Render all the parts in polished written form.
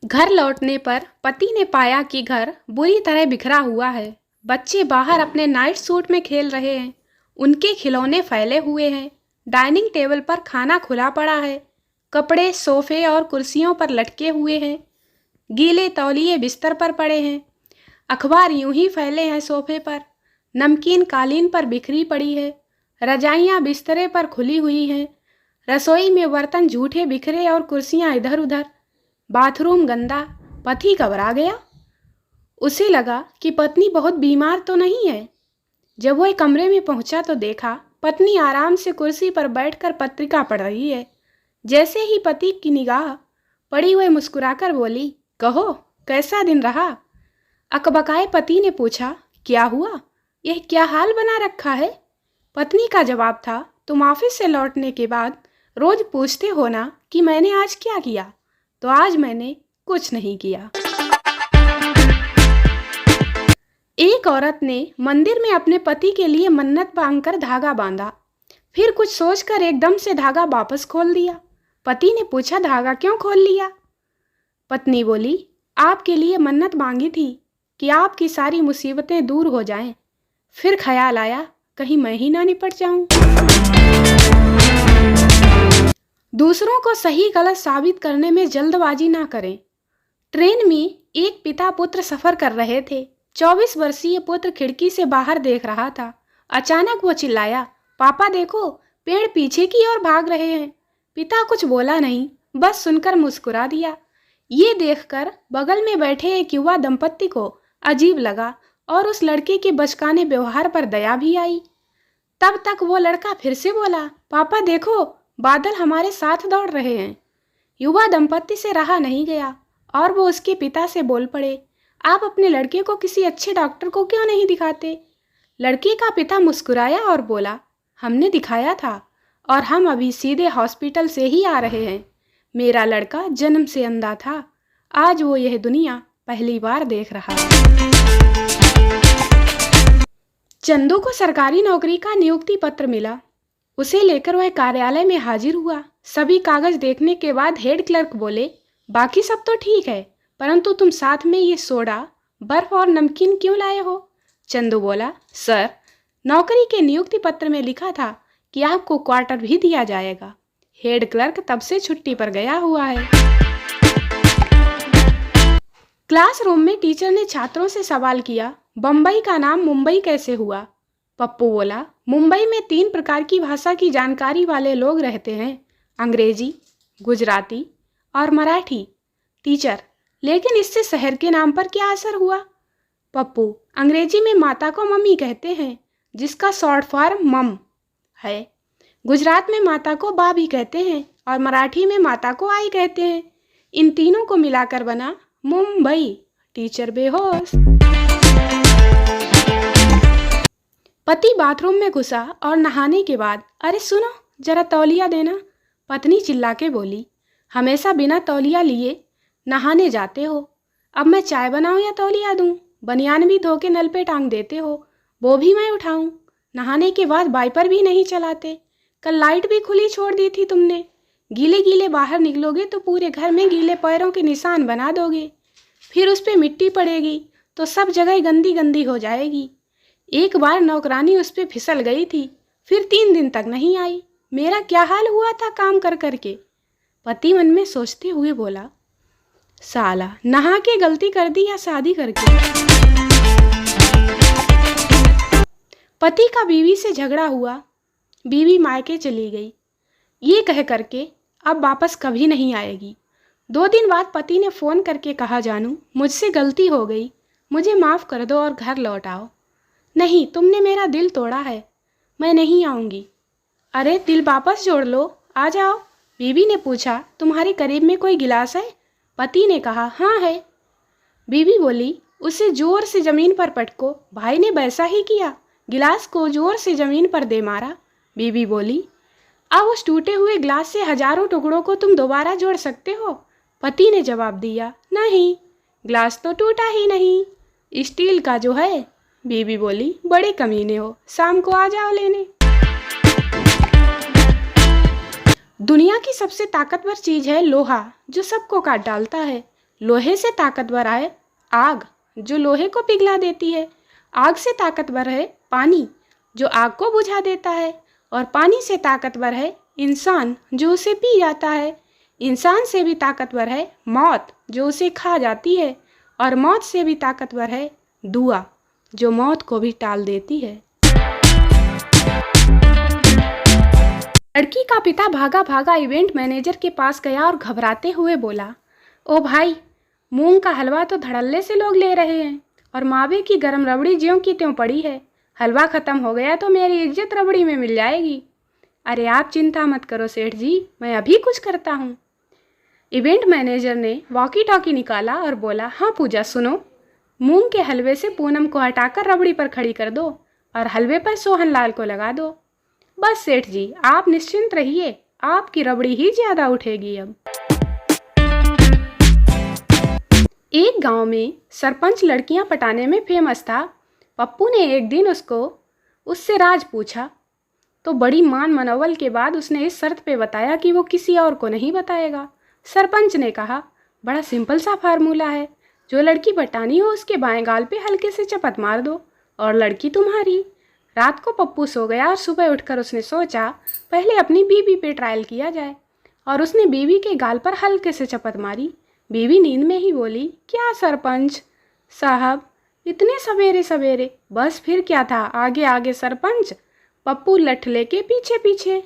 घर लौटने पर पति ने पाया कि घर बुरी तरह बिखरा हुआ है। बच्चे बाहर अपने नाइट सूट में खेल रहे हैं। उनके खिलौने फैले हुए हैं। डाइनिंग टेबल पर खाना खुला पड़ा है। कपड़े सोफे और कुर्सियों पर लटके हुए हैं। गीले तौलिए बिस्तर पर पड़े हैं। अखबार यूं ही फैले हैं सोफे पर। नमकीन कालीन पर बिखरी पड़ी है। रजाइयाँ बिस्तरे पर खुली हुई हैं। रसोई में बर्तन झूठे बिखरे और कुर्सियाँ इधर उधर। बाथरूम गंदा। पति घबरा गया। उसे लगा कि पत्नी बहुत बीमार तो नहीं है। जब वह कमरे में पहुंचा तो देखा पत्नी आराम से कुर्सी पर बैठकर पत्रिका पढ़ रही है। जैसे ही पति की निगाह पड़ी वह मुस्कुराकर बोली, कहो कैसा दिन रहा। अकबकाए पति ने पूछा, क्या हुआ, यह क्या हाल बना रखा है। पत्नी का जवाब था, तुम ऑफिस से लौटने के बाद रोज पूछते हो ना कि मैंने आज क्या किया, तो आज मैंने कुछ नहीं किया। एक औरत ने मंदिर में अपने पति के लिए मन्नत मांगकर धागा बांधा। फिर कुछ सोचकर एकदम से धागा वापस खोल दिया। पति ने पूछा, धागा क्यों खोल लिया। पत्नी बोली, आपके लिए मन्नत मांगी थी कि आपकी सारी मुसीबतें दूर हो जाएं। फिर ख्याल आया कहीं मैं ही ना निपट जाऊं। दूसरों को सही गलत साबित करने में जल्दबाजी ना करें। ट्रेन में एक पिता पुत्र सफर कर रहे थे। 24 वर्षीय पुत्र खिड़की से बाहर देख रहा था। अचानक वो चिल्लाया, पापा देखो, पेड़ पीछे की ओर भाग रहे हैं। पिता कुछ बोला नहीं, बस सुनकर मुस्कुरा दिया। ये देखकर बगल में बैठे एक युवा दंपत्ति को अजीब लगा और उस लड़के के बचकाने व्यवहार पर दया भी आई। तब तक वो लड़का फिर से बोला, पापा देखो, बादल हमारे साथ दौड़ रहे हैं। युवा दंपत्ति से रहा नहीं गया और वो उसके पिता से बोल पड़े, आप अपने लड़के को किसी अच्छे डॉक्टर को क्यों नहीं दिखाते। लड़के का पिता मुस्कुराया और बोला, हमने दिखाया था और हम अभी सीधे हॉस्पिटल से ही आ रहे हैं। मेरा लड़का जन्म से अंधा था, आज वो यह दुनिया पहली बार देख रहा है। चंदू को सरकारी नौकरी का नियुक्ति पत्र मिला। उसे लेकर वह कार्यालय में हाजिर हुआ। सभी कागज देखने के बाद हेड क्लर्क बोले, बाकी सब तो ठीक है, परंतु तुम साथ में ये सोडा, बर्फ और नमकीन क्यों लाए हो। चंदू बोला, सर, नौकरी के नियुक्ति पत्र में लिखा था कि आपको क्वार्टर भी दिया जाएगा। हेड क्लर्क तब से छुट्टी पर गया हुआ है। क्लासरूम में टीचर ने छात्रों से सवाल किया, बम्बई का नाम मुंबई कैसे हुआ। पप्पू बोला, मुंबई में 3 प्रकार की भाषा की जानकारी वाले लोग रहते हैं, अंग्रेजी, गुजराती और मराठी। टीचर, लेकिन इससे शहर के नाम पर क्या असर हुआ। पप्पू, अंग्रेजी में माता को मम्मी कहते हैं, जिसका शॉर्ट फॉर्म मम है। गुजरात में माता को बा भी कहते हैं और मराठी में माता को आई कहते हैं। इन तीनों को मिलाकर बना मुंबई। टीचर बेहोश। पति बाथरूम में घुसा और नहाने के बाद, अरे सुनो, जरा तौलिया देना। पत्नी चिल्ला के बोली, हमेशा बिना तौलिया लिए नहाने जाते हो। अब मैं चाय बनाऊं या तौलिया दूं। बनियान भी धो के नल पे टांग देते हो, वो भी मैं उठाऊं। नहाने के बाद वाइपर भी नहीं चलाते। कल लाइट भी खुली छोड़ दी थी तुमने। गीले गीले बाहर निकलोगे तो पूरे घर में गीले पैरों के निशान बना दोगे। फिर उस पर मिट्टी पड़ेगी तो सब जगह गंदी गंदी हो जाएगी। एक बार नौकरानी उस पर फिसल गई थी, फिर 3 दिन तक नहीं आई। मेरा क्या हाल हुआ था काम कर करके। पति मन में सोचते हुए बोला, साला नहा के गलती कर दी या शादी करके। पति का बीवी से झगड़ा हुआ। बीवी मायके चली गई, ये कह करके अब वापस कभी नहीं आएगी। 2 दिन बाद पति ने फ़ोन करके कहा, जानू मुझसे गलती हो गई, मुझे माफ़ कर दो और घर लौट आओ। नहीं, तुमने मेरा दिल तोड़ा है, मैं नहीं आऊँगी। अरे दिल वापस जोड़ लो, आ जाओ। बीवी ने पूछा, तुम्हारे करीब में कोई गिलास है। पति ने कहा, हाँ है। बीवी बोली, उसे जोर से ज़मीन पर पटको। भाई ने वैसा ही किया, गिलास को जोर से ज़मीन पर दे मारा। बीवी बोली, अब उस टूटे हुए ग्लास से हजारों टुकड़ों को तुम दोबारा जोड़ सकते हो। पति ने जवाब दिया, नहीं, ग्लास तो टूटा ही नहीं, स्टील का जो है। बीवी बोली, बड़े कमीने हो, शाम को आ जाओ लेने। दुनिया की सबसे ताकतवर चीज है लोहा, जो सबको काट डालता है। लोहे से ताकतवर है आग, जो लोहे को पिघला देती है। आग से ताकतवर है पानी, जो आग को बुझा देता है। और पानी से ताकतवर है इंसान, जो उसे पी जाता है। इंसान से भी ताकतवर है मौत, जो उसे खा जाती है। और मौत से भी ताकतवर है दुआ, जो मौत को भी टाल देती है। लड़की का पिता भागा भागा इवेंट मैनेजर के पास गया और घबराते हुए बोला, ओ भाई, मूंग का हलवा तो धड़ल्ले से लोग ले रहे हैं और मावे की गरम रबड़ी ज्यों की त्यों पड़ी है। हलवा ख़त्म हो गया तो मेरी इज्जत रबड़ी में मिल जाएगी। अरे आप चिंता मत करो सेठ जी, मैं अभी कुछ करता हूँ। इवेंट मैनेजर ने वॉकी टॉकी निकाला और बोला, हाँ पूजा सुनो, मूंग के हलवे से पूनम को हटाकर रबड़ी पर खड़ी कर दो और हलवे पर सोहन लाल को लगा दो। बस सेठ जी, आप निश्चिंत रहिए, आपकी रबड़ी ही ज़्यादा उठेगी। अब एक गांव में सरपंच लड़कियां पटाने में फेमस था। पप्पू ने एक दिन उससे राज पूछा तो बड़ी मान मनोवल के बाद उसने इस शर्त पे बताया कि वो किसी और को नहीं बताएगा। सरपंच ने कहा, बड़ा सिंपल सा फार्मूला है, जो लड़की पटानी हो उसके बाएं गाल पे हल्के से चपत मार दो और लड़की तुम्हारी। रात को पप्पू सो गया और सुबह उठकर उसने सोचा पहले अपनी बीवी पे ट्रायल किया जाए। और उसने बीवी के गाल पर हल्के से चपत मारी। बीवी नींद में ही बोली, क्या सरपंच साहब, इतने सवेरे सवेरे? बस फिर क्या था, आगे आगे सरपंच, पप्पू लठ लेके पीछे पीछे।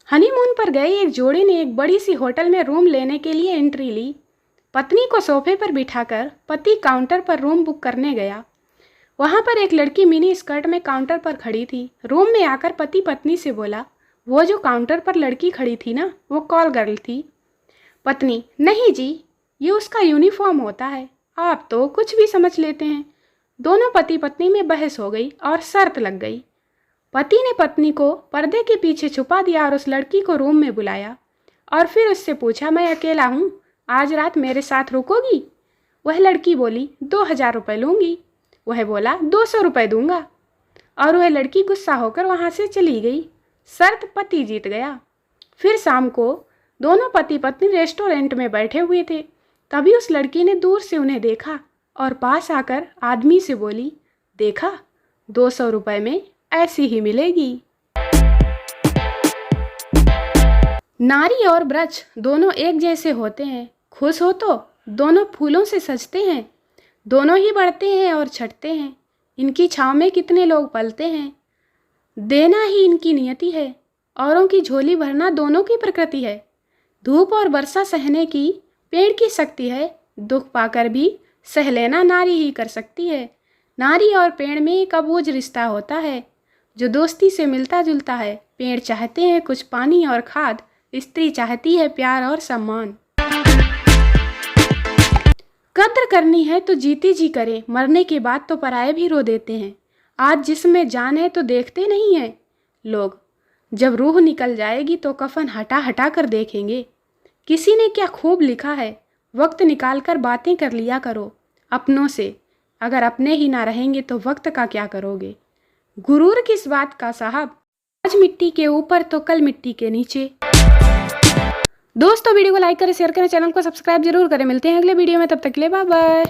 हनीमून पर गए एक जोड़े ने एक बड़ी सी होटल में रूम लेने के लिए एंट्री ली। पत्नी को सोफे पर बिठाकर पति काउंटर पर रूम बुक करने गया। वहां पर एक लड़की मिनी स्कर्ट में काउंटर पर खड़ी थी। रूम में आकर पति पत्नी से बोला, वो जो काउंटर पर लड़की खड़ी थी ना, वो कॉल गर्ल थी। पत्नी, नहीं जी, ये उसका यूनिफॉर्म होता है, आप तो कुछ भी समझ लेते हैं। दोनों पति पत्नी में बहस हो गई और शर्त लग गई। पति ने पत्नी को पर्दे के पीछे छुपा दिया और उस लड़की को रूम में बुलाया और फिर उससे पूछा, मैं अकेला हूँ, आज रात मेरे साथ रुकोगी? वह लड़की बोली, 2000 रुपये लूँगी। वह बोला, 200 रुपये दूंगा। और वह लड़की गुस्सा होकर वहाँ से चली गई। शर्त पति जीत गया। फिर शाम को दोनों पति पत्नी रेस्टोरेंट में बैठे हुए थे। तभी उस लड़की ने दूर से उन्हें देखा और पास आकर आदमी से बोली, देखा, 200 रुपये में ऐसी ही मिलेगी। नारी और ब्रज दोनों एक जैसे होते हैं। खुश हो तो दोनों फूलों से सजते हैं, दोनों ही बढ़ते हैं और छटते हैं। इनकी छाँव में कितने लोग पलते हैं। देना ही इनकी नियति है, औरों की झोली भरना दोनों की प्रकृति है। धूप और वर्षा सहने की पेड़ की शक्ति है, दुख पाकर भी सह लेना नारी ही कर सकती है। नारी और पेड़ में एक अबूझ रिश्ता होता है जो दोस्ती से मिलता जुलता है। पेड़ चाहते हैं कुछ पानी और खाद, स्त्री चाहती है प्यार और सम्मान। कद्र करनी है तो जीते जी करें, मरने के बाद तो पराये भी रो देते हैं। आज जिसमें जान है तो देखते नहीं हैं लोग, जब रूह निकल जाएगी तो कफन हटा हटा कर देखेंगे। किसी ने क्या खूब लिखा है, वक्त निकाल कर बातें कर लिया करो अपनों से, अगर अपने ही ना रहेंगे तो वक्त का क्या करोगे। गुरूर किस बात का साहब, आज मिट्टी के ऊपर तो कल मिट्टी के नीचे। दोस्तों वीडियो को लाइक करें, शेयर करें, चैनल को सब्सक्राइब जरूर करें। मिलते हैं अगले वीडियो में, तब तक के लिए बाय बाय।